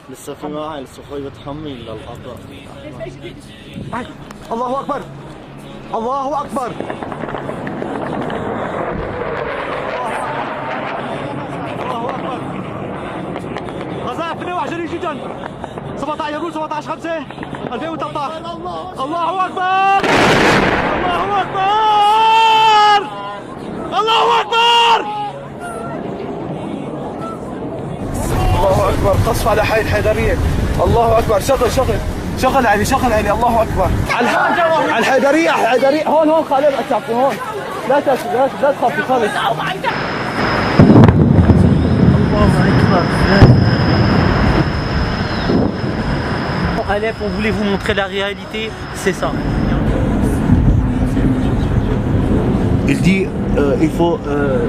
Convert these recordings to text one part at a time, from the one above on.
لسه في معي الصخور بتحمل للقطر. الله أكبر الله أكبر الله أكبر. غزاة 22 جدا 17 يقول 17 5 2013. الله أكبر الله أكبر الله أكبر الله أكبر. قصف على حي الحيدرية. الله أكبر. شغل علي الله أكبر. على الحيدرية هون خالد أتعرفوا هون. لا تخافي خالد. الله أكبر. Alep, on voulait vous montrer la réalité, c'est ça. Il dit il faut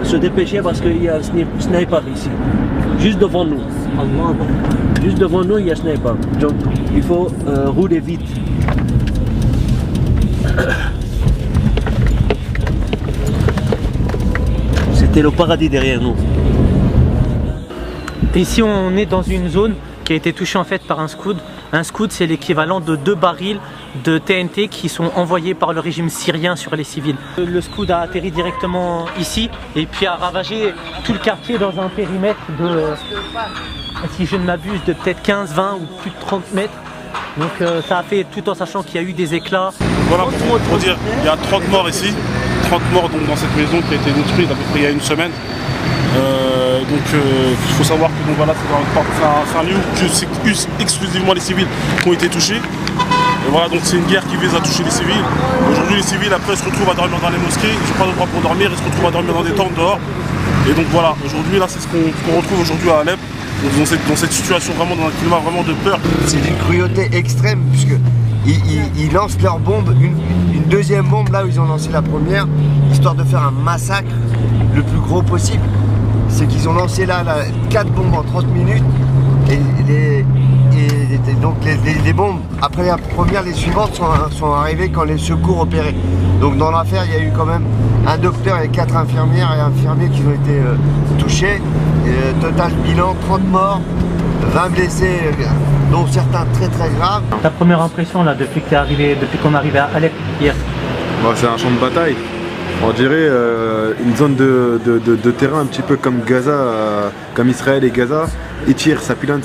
se dépêcher parce qu'il y a un sniper ici. Juste devant nous. Juste devant nous, il y a un sniper. Donc il faut rouler vite. C'était le paradis derrière nous. Ici, on est dans une zone qui a été touchée en fait par un Scud. Un Scud, c'est l'équivalent de 2 barils de TNT qui sont envoyés par le régime syrien sur les civils. Le Scud a atterri directement ici et puis a ravagé tout le quartier dans un périmètre de, si je ne m'abuse, de peut-être 15, 20 ou plus de 30 mètres. Donc ça a fait, tout en sachant qu'il y a eu des éclats. Voilà pour dire, il y a 30 morts ici, 30 morts donc, dans cette maison qui a été détruite à peu près il y a une semaine. Il faut savoir que donc, voilà, c'est un lieu où c'est exclusivement les civils qui ont été touchés. Et voilà, donc c'est une guerre qui vise à toucher les civils. Aujourd'hui les civils après se retrouvent à dormir dans les mosquées, ils n'ont pas de droit pour dormir, ils se retrouvent à dormir dans des tentes dehors. Et donc voilà, aujourd'hui là c'est ce qu'on retrouve aujourd'hui à Alep, dans cette situation vraiment, dans un climat vraiment de peur. C'est d'une cruauté extrême puisque ils lancent leur bombe, une deuxième bombe là où ils ont lancé la première, histoire de faire un massacre le plus gros possible. C'est qu'ils ont lancé là 4 bombes en 30 minutes et donc les bombes, après la première, les suivantes sont arrivées quand les secours opéraient. Donc dans l'affaire, il y a eu quand même un docteur et 4 infirmières et infirmiers qui ont été touchés. Et, total bilan, 30 morts, 20 blessés, dont certains très graves. Ta première impression là depuis qu'on est arrivé à Alep hier? C'est un champ de bataille. On dirait une zone de terrain un petit peu comme Gaza, comme Israël et Gaza. Ils tirent, ça pilonne.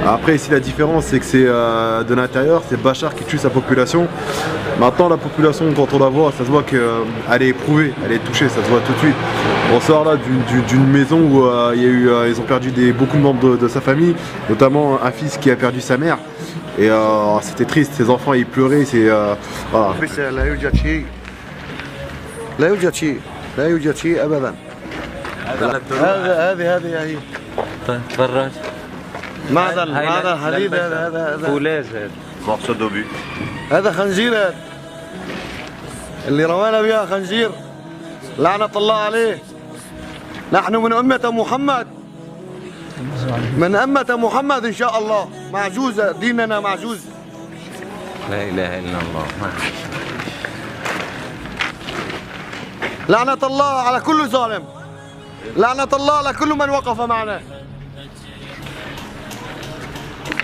Après ici la différence c'est que c'est de l'intérieur, c'est Bachar qui tue sa population. Maintenant la population quand on la voit, ça se voit qu'elle est éprouvée, elle est touchée, ça se voit tout de suite. On sort là d'une maison où ils ont perdu beaucoup de membres de sa famille, notamment un fils qui a perdu sa mère. Et c'était triste, ses enfants ils pleuraient, voilà. لا يوجد شيء ابدا. هذه هي. طيب برا. هذا الحديد هذا فولاذ هذا. morceau d'obus. هذا خنزير هذا. اللي رمانا بها خنزير. لعنة الله عليه. نحن من أمة محمد. من أمة محمد إن شاء الله. معجوزة ديننا معجوز. لا إله إلا الله. لعنة الله على كل ظالم. لعنة الله على كل من وقف معنا.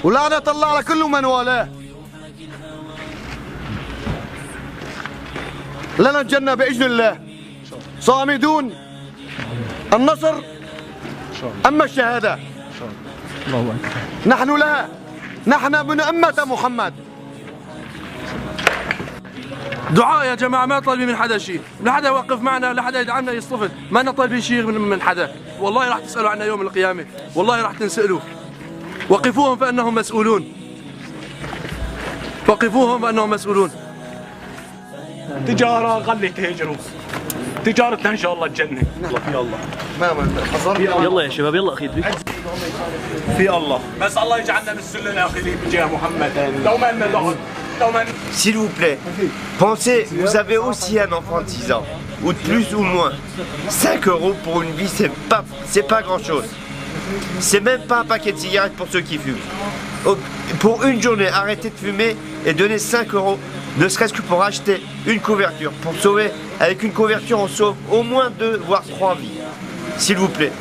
ولعنة الله على كل من والاه. لنا الجنة بإذن الله. صامدون النصر أما الشهادة. نحن لها. نحن من أمة محمد. دعاء يا جماعة، ما طالبين من حدا شيء، لا حدا يوقف معنا، لا حدا يدعمنا يصطفل، ما لنا طالبين شيء من حدا، والله راح تسألوا عنا يوم القيامة، والله راح تنسألوا. وقفوهم فإنهم مسؤولون. وقفوهم فإنهم مسؤولون. تجارة خليك تهجروا. تجارتنا إن شاء الله الجنة. يلا يلا يا شباب يلا أخي في الله. بس الله يجعلنا من السلة آخرين بجاه محمد. لو ما لنا دخل. S'il vous plaît, pensez, vous avez aussi un enfant de 6 ans, ou de plus ou moins. 5 € pour une vie, c'est pas grand chose. C'est même pas un paquet de cigarettes pour ceux qui fument. Pour une journée, arrêtez de fumer et donnez 5 €, ne serait-ce que pour acheter une couverture. Pour sauver, avec une couverture, on sauve au moins 2 voire 3 vies. S'il vous plaît.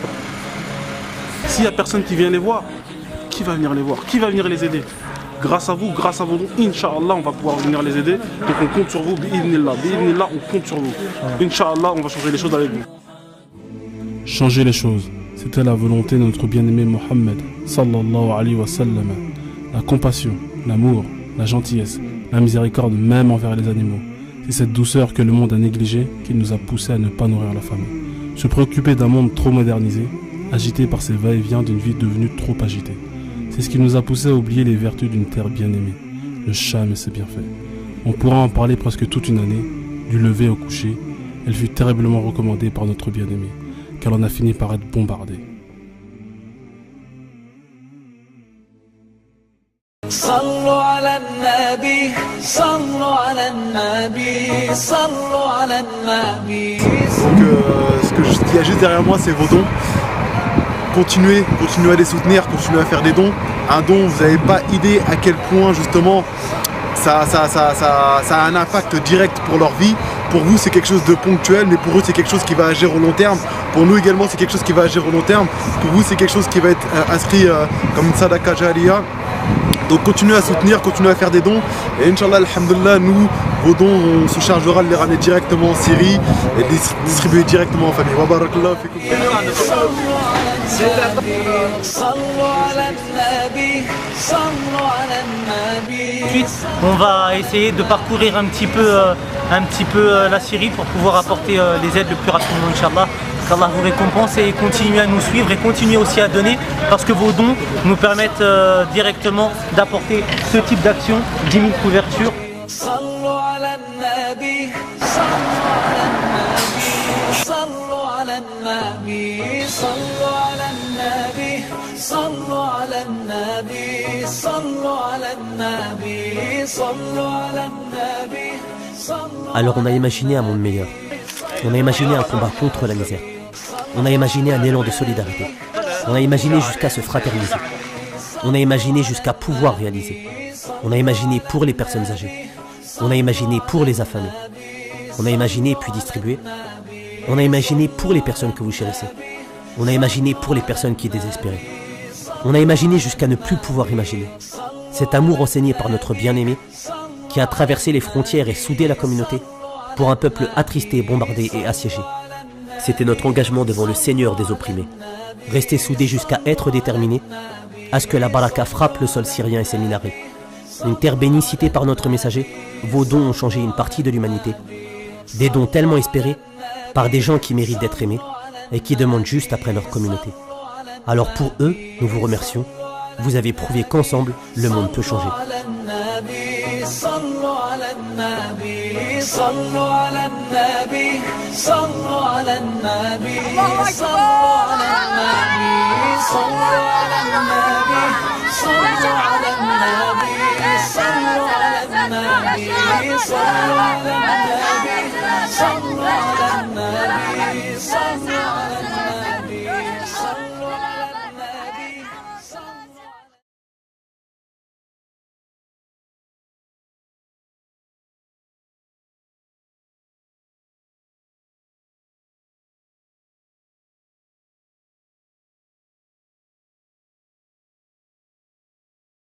S'il n'y a personne qui vient les voir, qui va venir les voir? Qui va venir les aider? Grâce à vous, grâce à vos dons, Inch'Allah, on va pouvoir venir les aider. Donc on compte sur vous, bi'idhnillah, on compte sur vous. Inch'Allah, on va changer les choses avec vous. Changer les choses, c'était la volonté de notre bien-aimé Mohammed, sallallahu alayhi wa sallam. La compassion, l'amour, la gentillesse, la miséricorde même envers les animaux. C'est cette douceur que le monde a négligée qui nous a poussé à ne pas nourrir la famille. Se préoccuper d'un monde trop modernisé, agité par ces va-et-vient d'une vie devenue trop agitée. C'est ce qui nous a poussé à oublier les vertus d'une terre bien-aimée, le Cham et ses bienfaits. On pourra en parler presque toute une année, du lever au coucher. Elle fut terriblement recommandée par notre bien-aimé, car on a fini par être bombardé. Ce qu'il y a juste derrière moi, c'est vos dons. Continuez à les soutenir, continuez à faire des dons. Un don, vous n'avez pas idée à quel point justement ça a un impact direct pour leur vie. Pour vous, c'est quelque chose de ponctuel, mais pour eux, c'est quelque chose qui va agir au long terme. Pour nous également, c'est quelque chose qui va agir au long terme. Pour vous, c'est quelque chose qui va être inscrit comme une sadaqa jariya. Donc continuez à soutenir, continuez à faire des dons. Et Inch'Allah, alhamdulillah, nous, vos dons, on se chargera de les ramener directement en Syrie et de les distribuer directement en famille. Wa barakallahu fikum. Ensuite, on va essayer de parcourir un petit peu la Syrie pour pouvoir apporter les aides le plus rapidement, Inch'Allah. Qu'Allah vous récompense et continuez à nous suivre et continuez aussi à donner parce que vos dons nous permettent directement d'apporter ce type d'action, 10 000 couvertures. Alors on a imaginé un monde meilleur. On a imaginé un combat contre la misère. On a imaginé un élan de solidarité. On a imaginé jusqu'à se fraterniser. On a imaginé jusqu'à pouvoir réaliser. On a imaginé pour les personnes âgées. On a imaginé pour les affamés. On a imaginé puis distribué. On a imaginé pour les personnes que vous chérissez. On a imaginé pour les personnes qui désespéraient. On a imaginé jusqu'à ne plus pouvoir imaginer. Cet amour enseigné par notre bien-aimé qui a traversé les frontières et soudé la communauté pour un peuple attristé, bombardé et assiégé. C'était notre engagement devant le Seigneur des opprimés. Rester soudés jusqu'à être déterminés à ce que la baraka frappe le sol syrien et ses minarets. Une terre bénie citée par notre messager, vos dons ont changé une partie de l'humanité. Des dons tellement espérés par des gens qui méritent d'être aimés et qui demandent juste après leur communauté. Alors pour eux, nous vous remercions. Vous avez prouvé qu'ensemble, le monde peut changer. صلوا على النبي